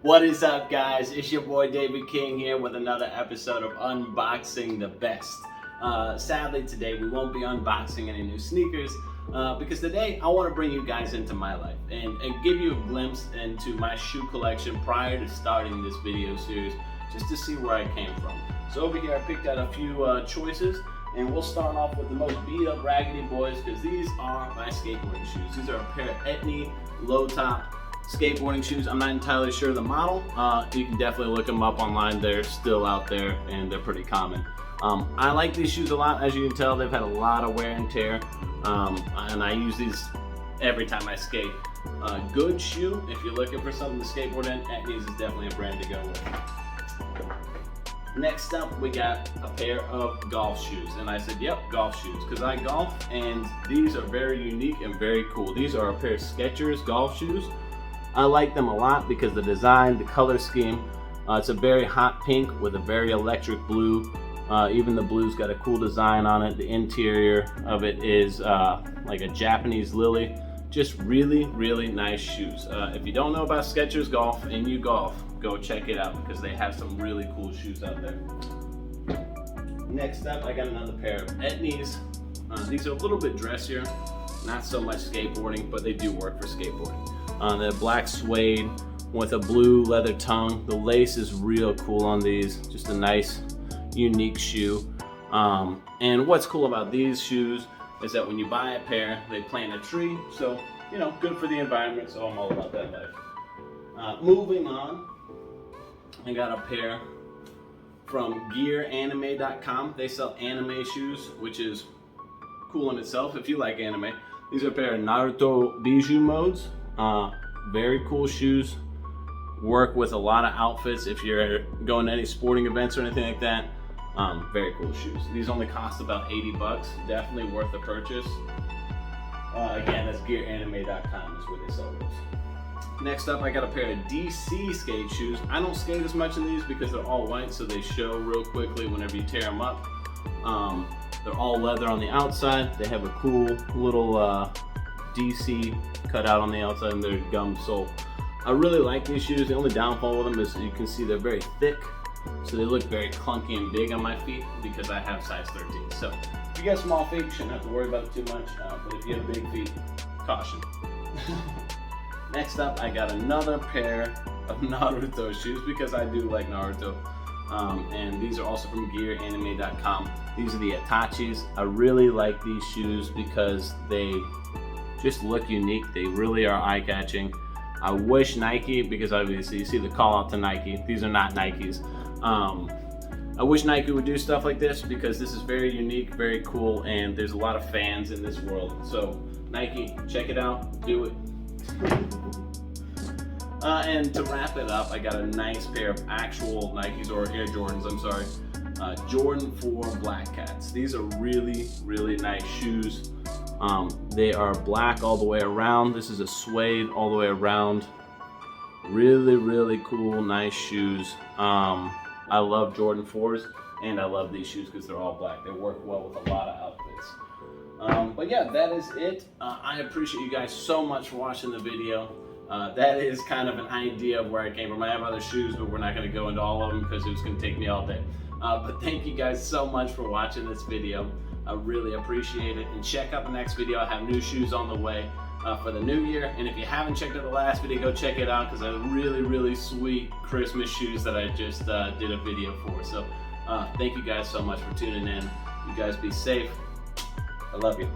What is up, guys? It's your boy David King here with another episode of Unboxing the Best. Sadly today we won't be unboxing any new sneakers because today I want to bring you guys into my life and give you a glimpse into my shoe collection prior to starting this video series, just to see where I came from. So over here I picked out a few choices, and we'll start off with the most beat up raggedy boys because these are my skateboarding shoes. These are a pair of Etnies low top skateboarding shoes. I'm not entirely sure of the model. You can definitely look them up online. They're still out there and they're pretty common. I like these shoes a lot. As you can tell, they've had a lot of wear and tear, and I use these every time I skate. Good shoe if you're looking for something to skateboard in. Etnies is definitely a brand to go with. Next up, we got a pair of golf shoes, and I said, yep, golf shoes, because I golf, and these are very unique and very cool. These are a pair of Skechers golf shoes. I like them a lot because the design, the color scheme, it's a very hot pink with a very electric blue. Even the blue's got a cool design on it. The interior of it is like a Japanese lily. Just really, really nice shoes. If you don't know about Skechers golf and you golf, go check it out because they have some really cool shoes out there. Next up, I got another pair of Etnies. These are a little bit dressier, not so much skateboarding, but they do work for skateboarding. They're black suede with a blue leather tongue. The lace is real cool on these. Just a nice, unique shoe. And what's cool about these shoes is that when you buy a pair, they plant a tree. So, you know, good for the environment. So I'm all about that life. Moving on, I got a pair from GearAnime.com. They sell anime shoes, which is cool in itself if you like anime. These are a pair of Naruto Bijou modes. Very cool shoes. Work with a lot of outfits if you're going to any sporting events or anything like that. Very cool shoes. These only cost about 80 bucks. Definitely worth the purchase. Again, that's GearAnime.com is where they sell those. Next up, I got a pair of DC skate shoes. I don't skate as much in these because they're all white, so they show real quickly whenever you tear them up. They're all leather on the outside. They have a cool little DC cut out on the outside, and they're gum sole. I really like these shoes. The only downfall with them is you can see they're very thick, so they look very clunky and big on my feet because I have size 13. So if you got small feet, you shouldn't have to worry about it too much, but if you have big feet, caution. Next up, I got another pair of Naruto shoes because I do like Naruto. And these are also from GearAnime.com. These are the Itachis. I really like these shoes because they just look unique. They really are eye-catching. I wish Nike, because obviously you see the call out to Nike. These are not Nikes. I wish Nike would do stuff like this because this is very unique, very cool, and there's a lot of fans in this world. So Nike, check it out, do it. And to wrap it up, I got a nice pair of actual Nikes, or Air Jordans, I'm sorry. Jordan 4 Black Cats. These are really, really nice shoes. They are black all the way around. This is a suede all the way around. Really, really cool, nice shoes. I love Jordan 4s, and I love these shoes because they're all black. They work well with a lot of outfits. But yeah, that is it. I appreciate you guys so much for watching the video. That is kind of an idea of where I came from. I have other shoes, but we're not going to go into all of them because it was going to take me all day. But thank you guys so much for watching this video. I really appreciate it. And check out the next video. I have new shoes on the way for the new year. And if you haven't checked out the last video, go check it out because I have really, really sweet Christmas shoes that I just did a video for. So thank you guys so much for tuning in. You guys be safe. I love you.